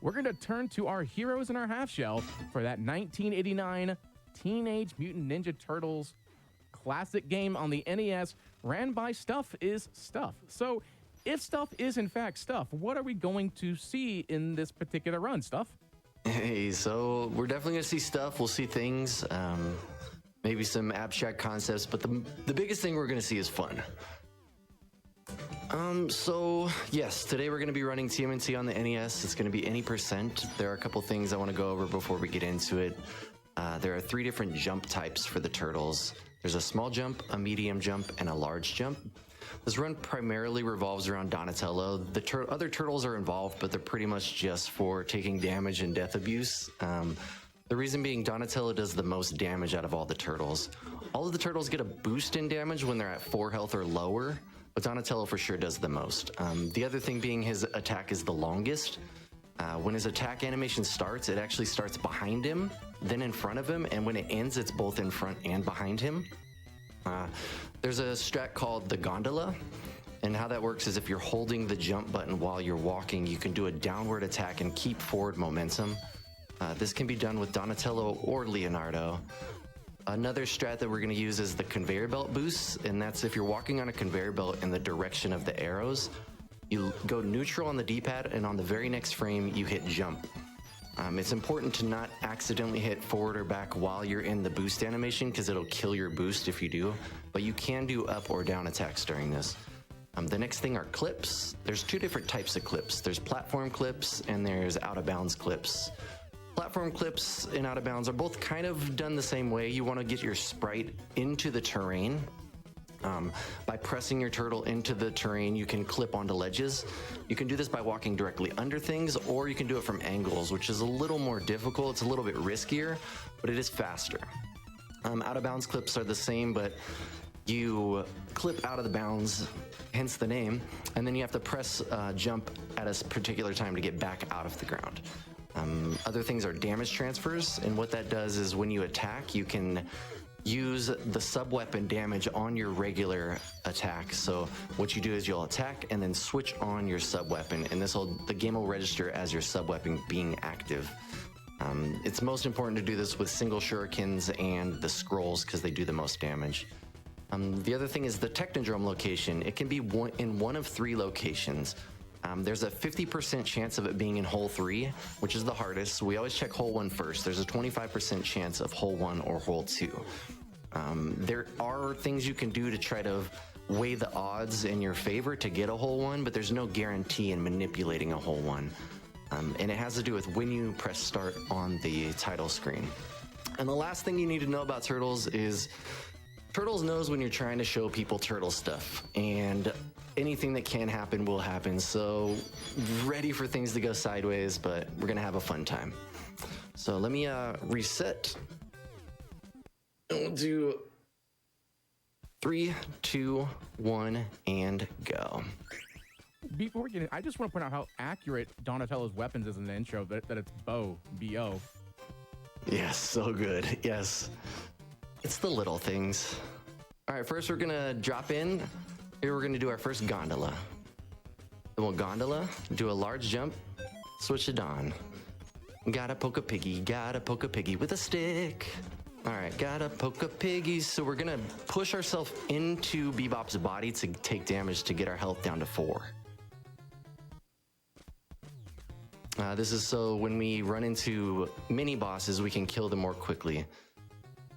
we're going to turn to our heroes in our half shell for that 1989 Teenage Mutant Ninja Turtles classic game on the NES, ran by Stuff is Stuff. So, if Stuff is in fact Stuff, what are we going to see in this particular run, Stuff? Hey, so we're definitely going to see stuff. We'll see things, maybe some abstract concepts, but the biggest thing we're going to see is fun. So yes, today we're going to be running TMNT on the NES. It's going to be any percent. There are a couple things I want to go over before we get into it. There are 3 different jump types for the turtles. There's a small jump, a medium jump, and a large jump. This run primarily revolves around Donatello. The other turtles are involved, but they're pretty much just for taking damage and death abuse. The reason being Donatello does the most damage out of all the turtles. All of the turtles get a boost in damage when they're at 4 health or lower, but Donatello for sure does the most. The other thing being his attack is the longest. When his attack animation starts, it actually starts behind him, then in front of him, and when it ends, it's both in front and behind him. There's a strat called the gondola, and how that works is if you're holding the jump button while you're walking, you can do a downward attack and keep forward momentum. This can be done with Donatello or Leonardo. Another strat that we're going to use is the conveyor belt boost, and that's if you're walking on a conveyor belt in the direction of the arrows, you go neutral on the D-pad, and on the very next frame, you hit jump. It's important to not accidentally hit forward or back while you're in the boost animation because it'll kill your boost if you do, but you can do up or down attacks during this. The next thing are clips. There's 2 different types of clips. There's platform clips and there's out of bounds clips. Platform clips and out of bounds are both kind of done the same way. You want to get your sprite into the terrain. By pressing your turtle into the terrain, you can clip onto ledges. You can do this by walking directly under things, or you can do it from angles, which is a little more difficult. It's a little bit riskier, but it is faster. Out of bounds clips are the same, but you clip out of the bounds, hence the name, and then you have to press jump at a particular time to get back out of the ground. Other things are damage transfers, and what that does is when you attack, you can use the sub-weapon damage on your regular attack. So what you do is you'll attack and then switch on your sub-weapon, and the game will register as your sub-weapon being active. It's most important to do this with single shurikens and the scrolls because they do the most damage. The other thing is the Technodrome location. It can be in one of 3 locations. There's a 50% chance of it being in hole 3, which is the hardest. So we always check hole 1 first. There's a 25% chance of hole 1 or hole 2. There are things you can do to try to weigh the odds in your favor to get a hole 1, but there's no guarantee in manipulating a hole 1. And it has to do with when you press start on the title screen. And the last thing you need to know about Turtles is Turtles knows when you're trying to show people turtle stuff, and anything that can happen will happen. So ready for things to go sideways, but we're gonna have a fun time. So let me reset. We'll do 3, 2, 1, and go. Before we get in, I just want to point out how accurate Donatello's weapons is in the intro, that it's Bo, B-O. Yes, so good, yes. It's the little things. All right, first we're gonna drop in. Here we're gonna do our first gondola. Then we'll gondola, do a large jump, switch it on. Gotta poke a piggy with a stick. All right, gotta poke a piggy. So we're gonna push ourselves into Bebop's body to take damage to get our health down to 4. This is so when we run into mini bosses, we can kill them more quickly.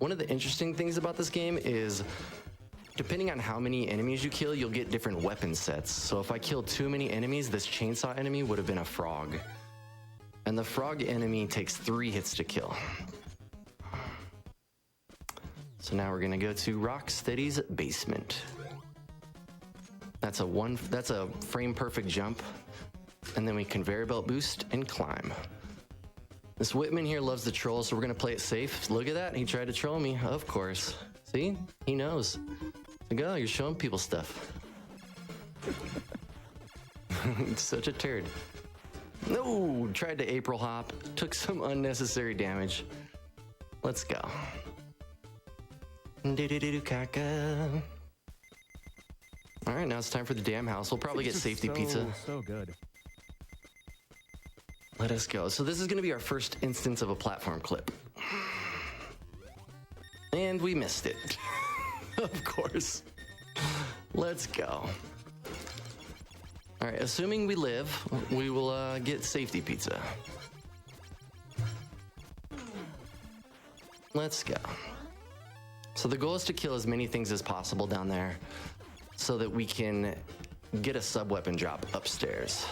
One of the interesting things about this game is depending on how many enemies you kill, you'll get different weapon sets. So if I killed too many enemies, this chainsaw enemy would have been a frog. And the frog enemy takes 3 hits to kill. So now we're gonna go to Rocksteady's basement. That's a frame perfect jump. And then we conveyor belt boost and climb. This Whitman here loves to troll, so we're gonna play it safe. Look at that, he tried to troll me, of course. See, he knows. So go, you're showing people stuff. Such a turd. No, tried to April hop, took some unnecessary damage. Let's go. Caca. All right, now it's time for the damn house. We'll probably get safety pizza. So good. Let us go. So this is going to be our first instance of a platform clip. And we missed it. Of course. Let's go. All right, assuming we live, we will get safety pizza. Let's go. So the goal is to kill as many things as possible down there so that we can get a sub-weapon drop upstairs.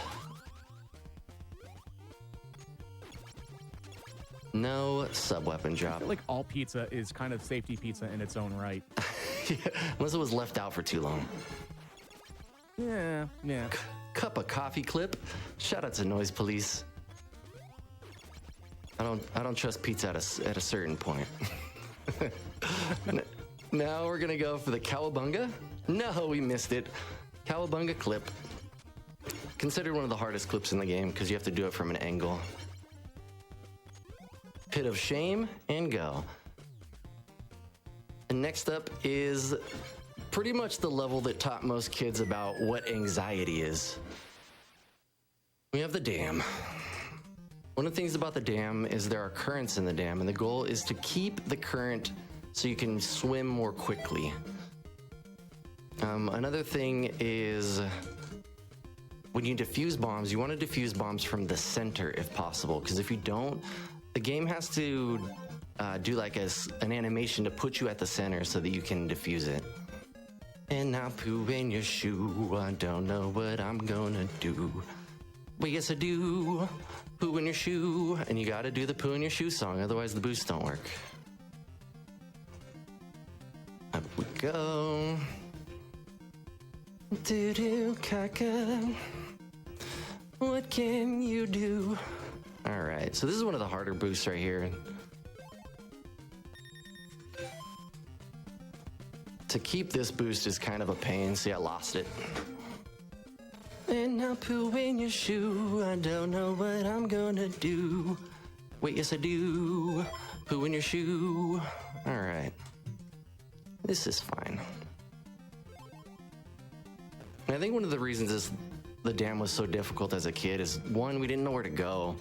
No sub-weapon drop. I feel like all pizza is kind of safety pizza in its own right. Yeah, unless it was left out for too long. Yeah. Cup of coffee clip. Shout out to Noise Police. I don't trust pizza at a certain point. Now we're gonna go for the cowabunga. No, we missed it. Cowabunga clip. Considered one of the hardest clips in the game because you have to do it from an angle. Pit of shame and go. And next up is pretty much the level that taught most kids about what anxiety is. We have the dam. One of the things about the dam is there are currents in the dam, and the goal is to keep the current so you can swim more quickly. Another thing is when you defuse bombs, you want to defuse bombs from the center if possible, because if you don't, the game has to do like an animation to put you at the center so that you can defuse it. And now poo in your shoe, I don't know what I'm gonna do. But yes I do, poo in your shoe, and you gotta do the poo in your shoe song, otherwise the boosts don't work. Up we go. Do-do, caca. What can you do? All right, so this is one of the harder boosts right here. To keep this boost is kind of a pain. See, I lost it. And now poo in your shoe, I don't know what I'm gonna do. Wait, yes I do. Poo in your shoe. All right. This is fine. And I think one of the reasons the dam was so difficult as a kid is, one, we didn't know where to go.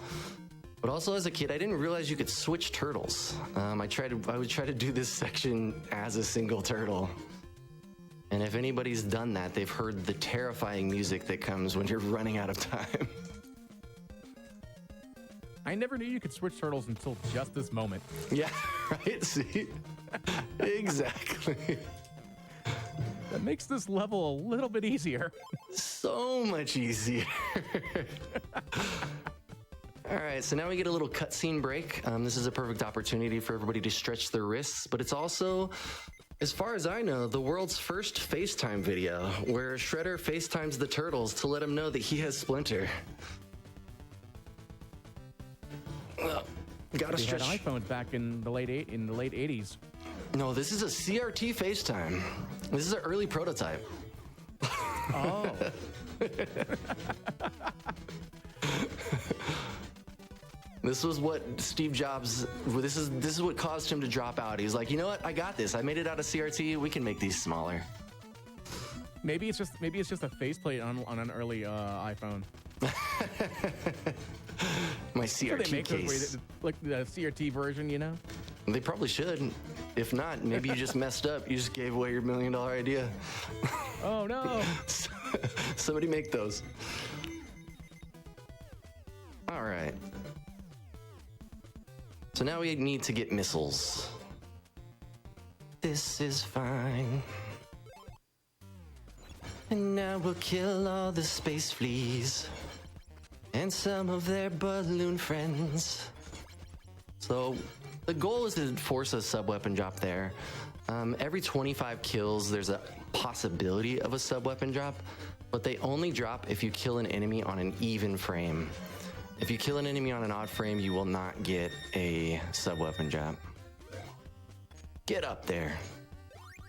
But also as a kid, I didn't realize you could switch turtles. I would try to do this section as a single turtle. And if anybody's done that, they've heard the terrifying music that comes when you're running out of time. I never knew you could switch turtles until just this moment. Yeah, right? See? Exactly. That makes this level a little bit easier. So much easier. All right, so now we get a little cutscene break. This is a perfect opportunity for everybody to stretch their wrists, but it's also, as far as I know, the world's first FaceTime video where Shredder FaceTimes the turtles to let him know that he has Splinter. Gotta We had stretch. iPhones back in the late 80s. No, this is a CRT FaceTime. This is an early prototype. Oh. This was what Steve Jobs, this is what caused him to drop out. He's like, you know what? I got this. I made it out of CRT. We can make these smaller. Maybe it's just a faceplate on an early iPhone. My Should they CRT make those case. like the CRT version, you know? They probably should. If not, maybe you just messed up. You just gave away your $1 million idea. Oh no! Somebody make those. All right. So now we need to get missiles. This is fine. And now we'll kill all the space fleas and some of their balloon friends. So the goal is to force a sub-weapon drop there. Every 25 kills, there's a possibility of a sub-weapon drop, but they only drop if you kill an enemy on an even frame. If you kill an enemy on an odd frame, you will not get a sub-weapon drop. Get up there.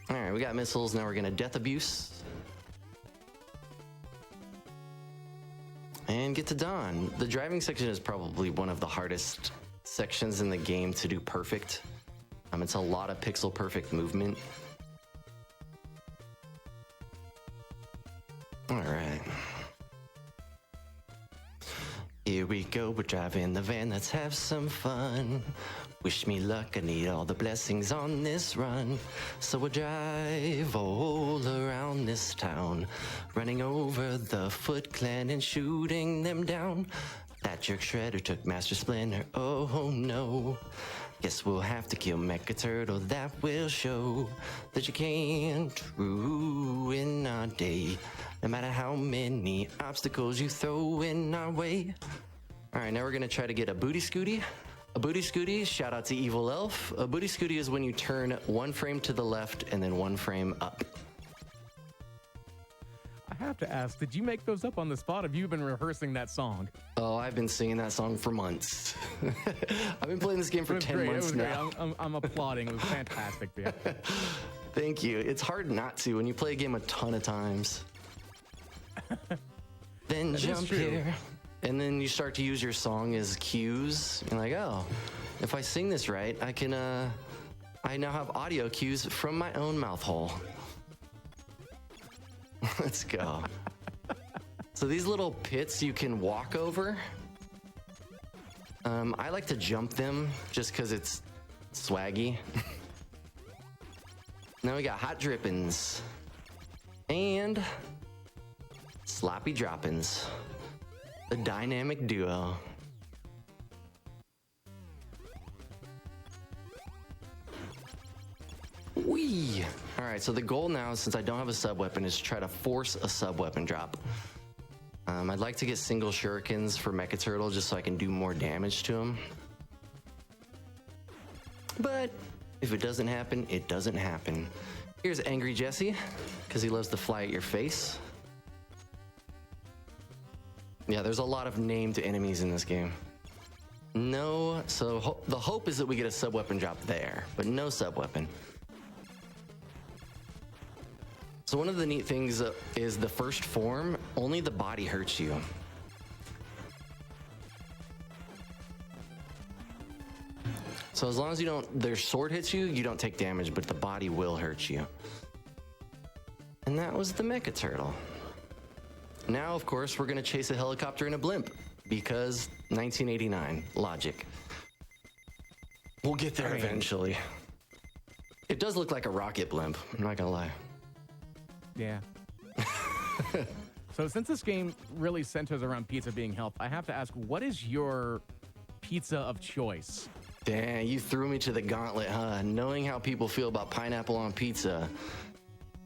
All right, we got missiles. Now we're gonna death abuse. And get to Dawn. The driving section is probably one of the hardest sections in the game to do perfect. It's a lot of pixel perfect movement. All right. Here we go, we're driving the van, let's have some fun. Wish me luck, I need all the blessings on this run. So we'll drive all around this town, running over the Foot Clan and shooting them down. That jerk Shredder took Master Splinter, oh no. Guess we'll have to kill Mecha Turtle, that will show that you can't ruin our day, no matter how many obstacles you throw in our way. All right, now we're gonna try to get a booty scooty. A booty scooty, shout out to Evil Elf. A booty scooty is when you turn one frame to the left and then one frame up. I have to ask, did you make those up on the spot? Have you been rehearsing that song? Oh, I've been singing that song for months. I've been playing this game for 10 months now. I'm applauding. It was fantastic. Yeah. Thank you. It's hard not to when you play a game a ton of times. Then jump here. And then you start to use your song as cues. You're like, oh, if I sing this right, I can, I now have audio cues from my own mouth hole. Let's go. So these little pits you can walk over. I like to jump them just because it's swaggy. Now we got hot drippins and sloppy droppins. The dynamic duo. Whee! All right, so the goal now, since I don't have a sub-weapon, is to try to force a sub-weapon drop. I'd like to get single shurikens for Mecha Turtle just so I can do more damage to him. But if it doesn't happen, it doesn't happen. Here's Angry Jesse, because he loves to fly at your face. Yeah, there's a lot of named enemies in this game. No, so the hope is that we get a sub-weapon drop there, but no sub-weapon. So one of the neat things is the first form, only the body hurts you. So as long as their sword hits you, you don't take damage, but the body will hurt you. And that was the Mecha Turtle. Now, of course, we're gonna chase a helicopter in a blimp, because 1989, logic. We'll get there eventually. It does look like a rocket blimp, I'm not gonna lie. Yeah. So since this game really centers around pizza being health, I have to ask, what is your pizza of choice? Damn, you threw me to the gauntlet, huh? Knowing how people feel about pineapple on pizza,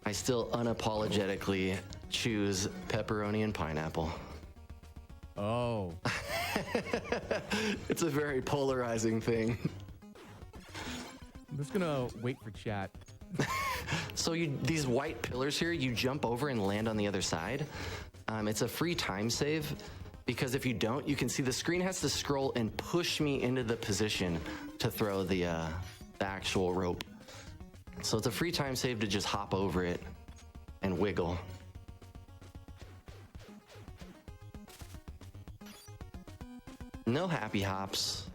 I still unapologetically choose pepperoni and pineapple. Oh. It's a very polarizing thing. I'm just gonna wait for chat. So these white pillars here, you jump over and land on the other side. It's a free time save, because if you don't, you can see the screen has to scroll and push me into the position to throw the actual rope. So it's a free time save to just hop over it and wiggle. No happy hops.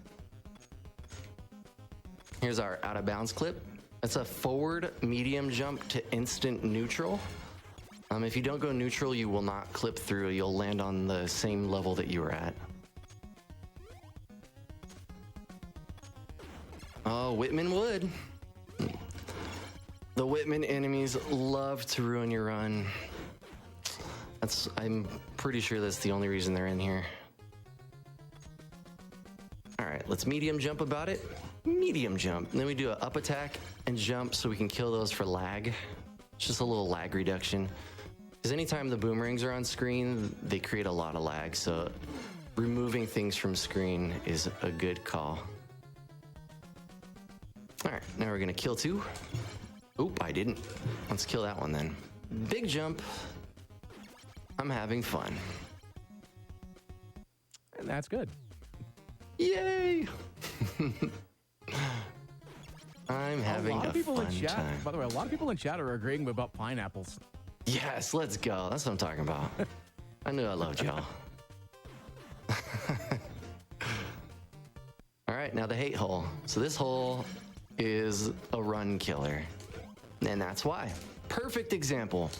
Here's our out of bounds clip. It's a forward medium jump to instant neutral. If you don't go neutral, you will not clip through. You'll land on the same level that you were at. Oh, Whitman would. The Whitman enemies love to ruin your run. I'm pretty sure that's the only reason they're in here. All right, let's medium jump about it. Medium jump. And then we do an up attack and jump so we can kill those for lag. It's just a little lag reduction. Because anytime the boomerangs are on screen, they create a lot of lag. So removing things from screen is a good call. All right, now we're gonna kill two. Oop, I didn't. Let's kill that one then. Big jump. I'm having fun. And that's good. Yay! I'm having a fun time. By the way, a lot of people in chat are agreeing about pineapples. Yes, let's go. That's what I'm talking about. I knew I loved y'all. All right, now the hate hole. So this hole is a run killer. And that's why. Perfect example.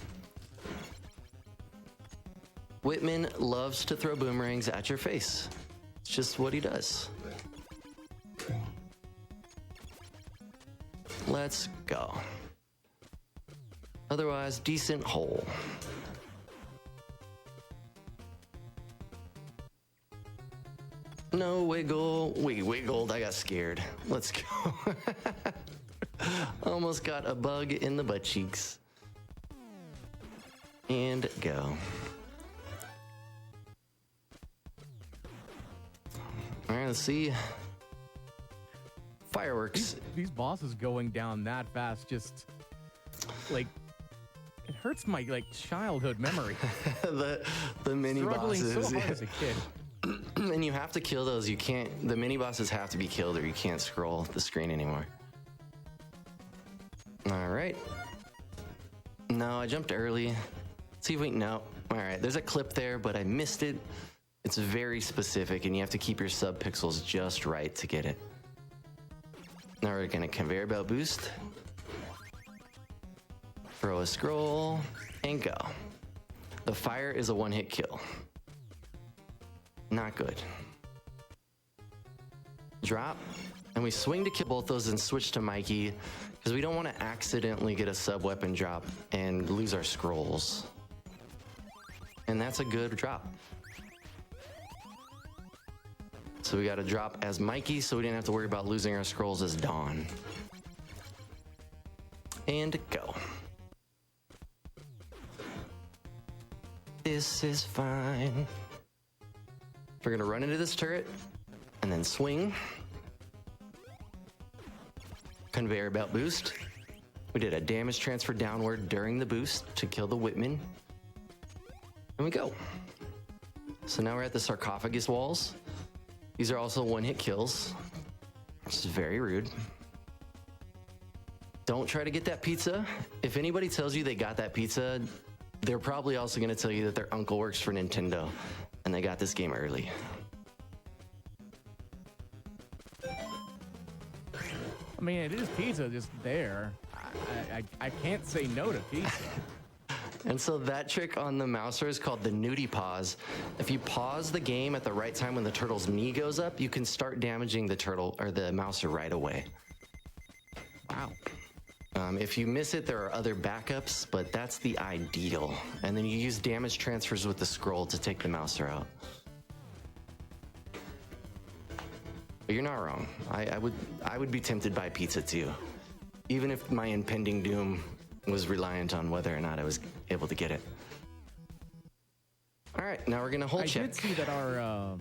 Whitman loves to throw boomerangs at your face. just what he does. Let's go. Otherwise, decent hole. No wiggle. We wiggled. I got scared. Let's go. Almost got a bug in the butt cheeks. And go. All right, let's see. Fireworks. These bosses going down that fast just like it hurts my like childhood memory. the mini Struggling bosses. so hard as a kid. And you have to kill those. You can't. The mini bosses have to be killed, or you can't scroll the screen anymore. All right. No, I jumped early. See if we no. All right. There's a clip there, but I missed it. It's very specific, and you have to keep your sub pixels just right to get it. Now we're gonna conveyor belt boost. Throw a scroll and go. The fire is a one-hit kill. Not good. Drop, and we swing to kill both those and switch to Mikey because we don't want to accidentally get a sub weapon drop and lose our scrolls. And that's a good drop. So we got to drop as Mikey so we didn't have to worry about losing our scrolls as Dawn. And go. This is fine. We're gonna run into this turret and then swing. Conveyor belt boost. We did a damage transfer downward during the boost to kill the Whitman. And we go. So now we're at the sarcophagus walls. These are also one-hit kills, which is very rude. Don't try to get that pizza. If anybody tells you they got that pizza, they're probably also gonna tell you that their uncle works for Nintendo and they got this game early. I mean, it is pizza just there. I can't say no to pizza. And so that trick on the mouser is called the nudie pause. If you pause the game at the right time when the turtle's knee goes up, you can start damaging the turtle or the mouser right away. Wow. If you miss it, there are other backups, but that's the ideal. And then you use damage transfers with the scroll to take the mouser out. But you're not wrong. I would be tempted by pizza too, even if my impending doom was reliant on whether or not I was able to get it. All right, now we're gonna hold check. I did see that our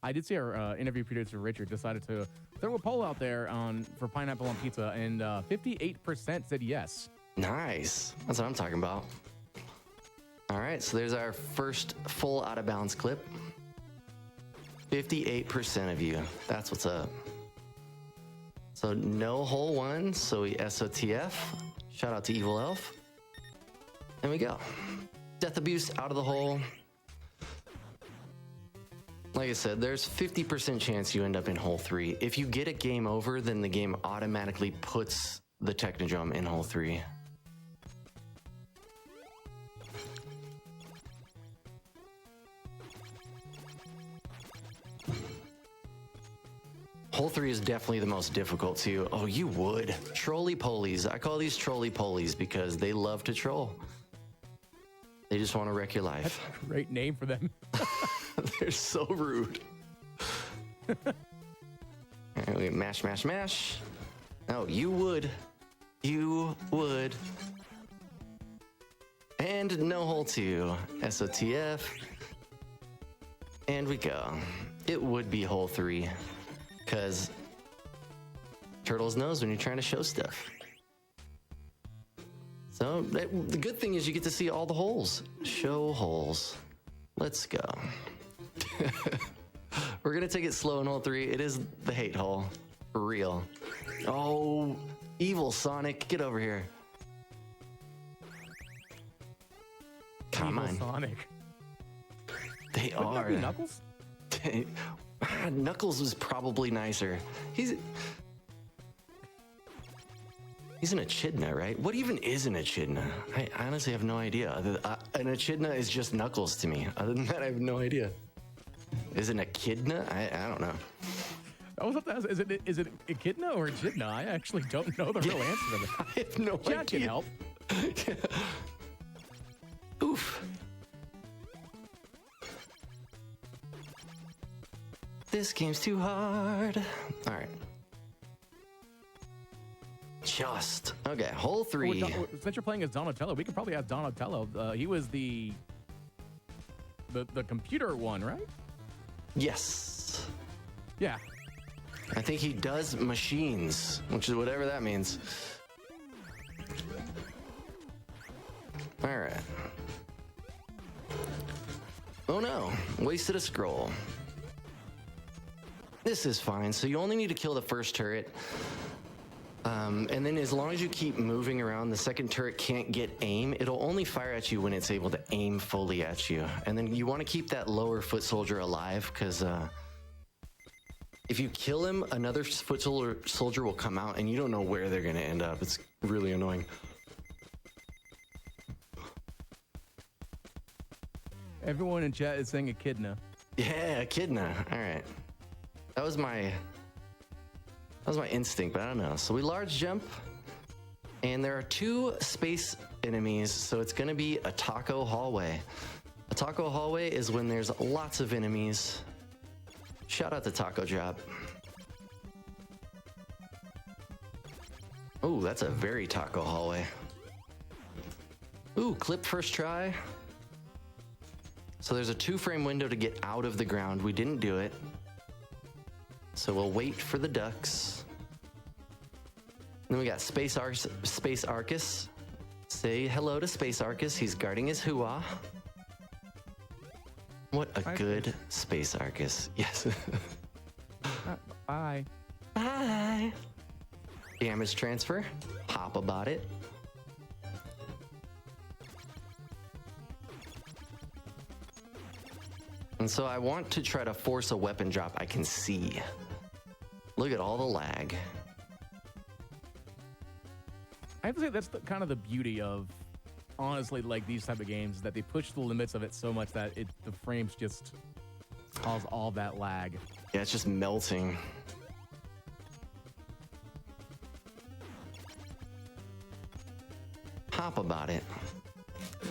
I did see our interview producer Richard decided to throw a poll out there for pineapple on pizza, and 58% said yes. Nice. That's what I'm talking about. All right, so there's our first full out of bounds clip. 58% of you. That's what's up. So no hole one, so we SOTF. Shout out to Evil Elf. And we go. Death abuse out of the hole. Like I said, there's 50% chance you end up in hole 3. If you get a game over, then the game automatically puts the Technodrome in hole 3. Hole 3 is definitely the most difficult too. Oh, you would. Trolley-polies. I call these trolley-polies because they love to troll. They just want to wreck your life. That's a great name for them. They're so rude. And we mash, mash, mash. Oh, you would. You would. And no hole 2. SOTF. And we go. It would be hole 3. Because Turtles knows when you're trying to show stuff. So the good thing is you get to see all the holes. Show holes. Let's go. We're gonna take it slow in hole 3. It is the hate hole. For real. Oh, evil Sonic, get over here. Come on. Sonic. They Wouldn't are. that be Knuckles? Knuckles was probably nicer. He's an echidna, right? What even is an echidna? I honestly have no idea. An echidna is just Knuckles to me. Other than that, I have no idea. Is it echidna? I don't know. I was about to ask, is it echidna or echidna? I actually don't know the real answer to that. I have no Jack idea. can help. Oof. This game's too hard. All right. Just. Okay, hole 3. Since you're playing as Donatello, we could probably have Donatello. He was the computer one, right? Yes. Yeah. I think he does machines, which is whatever that means. All right. Oh no, wasted a scroll. This is fine. So you only need to kill the first turret. And then as long as you keep moving around, the second turret can't get aim. It'll only fire at you when it's able to aim fully at you. And then you want to keep that lower foot soldier alive, because if you kill him, another foot soldier will come out and you don't know where they're going to end up. It's really annoying. Everyone in chat is saying echidna. Yeah, echidna. All right. That was my instinct, but I don't know. So we large jump, and there are 2 space enemies, so it's going to be a taco hallway. A taco hallway is when there's lots of enemies. Shout out to Taco Drop. Oh, that's a very taco hallway. Ooh, clip first try. So there's a 2-frame window to get out of the ground. We didn't do it. So we'll wait for the ducks. Then we got Space Arcus. Say hello to Space Arcus. He's guarding his hoo-ah. What a good Space Arcus. Yes. Bye. Bye. Damage transfer. Hop about it. And so I want to try to force a weapon drop I can see. Look at all the lag. I have to say that's kind of the beauty of, honestly, like these type of games, that they push the limits of it so much that the frames just cause all that lag. Yeah, it's just melting. Hop about it.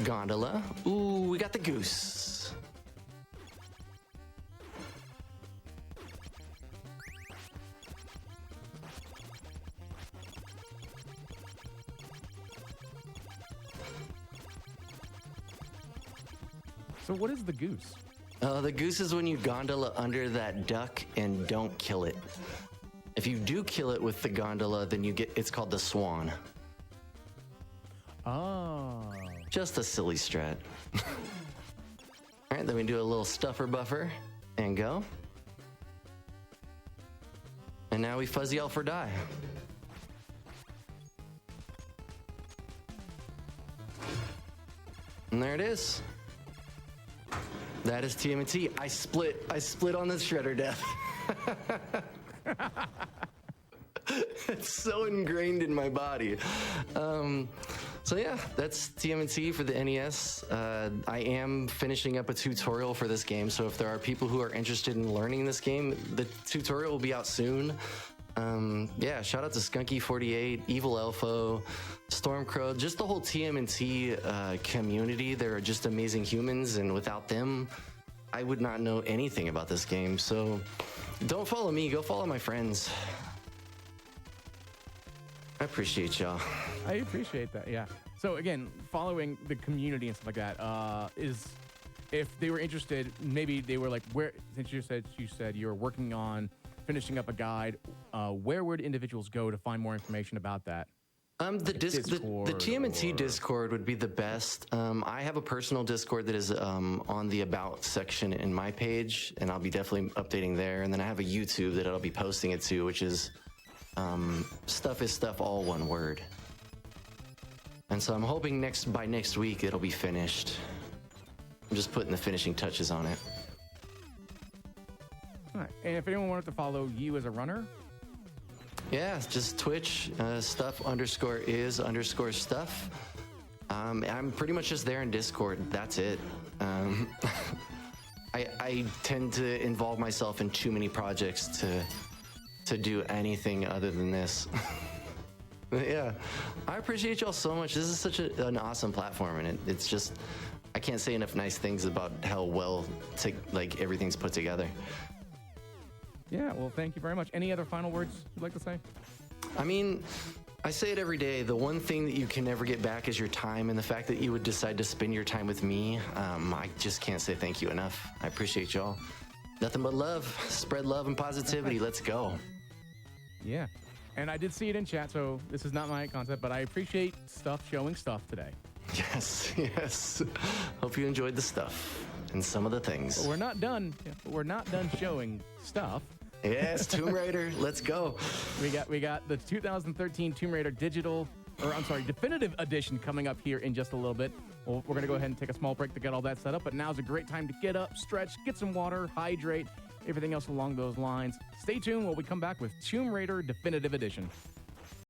Gondola. Ooh, we got the goose. So what is the goose? The goose is when you gondola under that duck and don't kill it. If you do kill it with the gondola, then it's called the swan. Oh. Just a silly strat. All right, then we do a little stuffer buffer and go. And now we fuzzy elf or die. And there it is. That is TMNT. I split on the shredder death. It's so ingrained in my body. So yeah, that's TMNT for the NES. I am finishing up a tutorial for this game, so if there are people who are interested in learning this game, the tutorial will be out soon. Yeah, shout out to Skunky48, Evil Elfo, Stormcrow, just the whole TMNT community. They're just amazing humans, and without them, I would not know anything about this game. So don't follow me, go follow my friends. I appreciate y'all. I appreciate that, yeah. So again, following the community and stuff like that, is if they were interested, maybe they were like, where, since you said you were working on finishing up a guide, where would individuals go to find more information about that? The TMNT Discord would be the best. I have a personal Discord that is on the About section in my page, and I'll be definitely updating there. And then I have a YouTube that I'll be posting it to, which is Stuff is Stuff, all one word. And so I'm hoping by next week it'll be finished. I'm just putting the finishing touches on it. All right. And if anyone wanted to follow you as a runner? Yeah, just Twitch, stuff_is_stuff. I'm pretty much just there in Discord. That's it. I tend to involve myself in too many projects to do anything other than this. Yeah, I appreciate y'all so much. This is such an awesome platform, and it's just, I can't say enough nice things about how well like everything's put together. Yeah, well, thank you very much. Any other final words you'd like to say? I mean, I say it every day. The one thing that you can never get back is your time, and the fact that you would decide to spend your time with me, I just can't say thank you enough. I appreciate y'all. Nothing but love. Spread love and positivity. Let's go. Yeah. And I did see it in chat, so this is not my concept, but I appreciate Stuff showing stuff today. Yes, yes. Hope you enjoyed the stuff and some of the things. But we're not done. We're not done showing stuff. Yes, Tomb Raider. Let's go. We got the 2013 Tomb Raider definitive edition coming up here in just a little bit. Well, we're going to go ahead and take a small break to get all that set up, but now's a great time to get up, stretch, get some water, hydrate, everything else along those lines. Stay tuned while we come back with Tomb Raider Definitive Edition.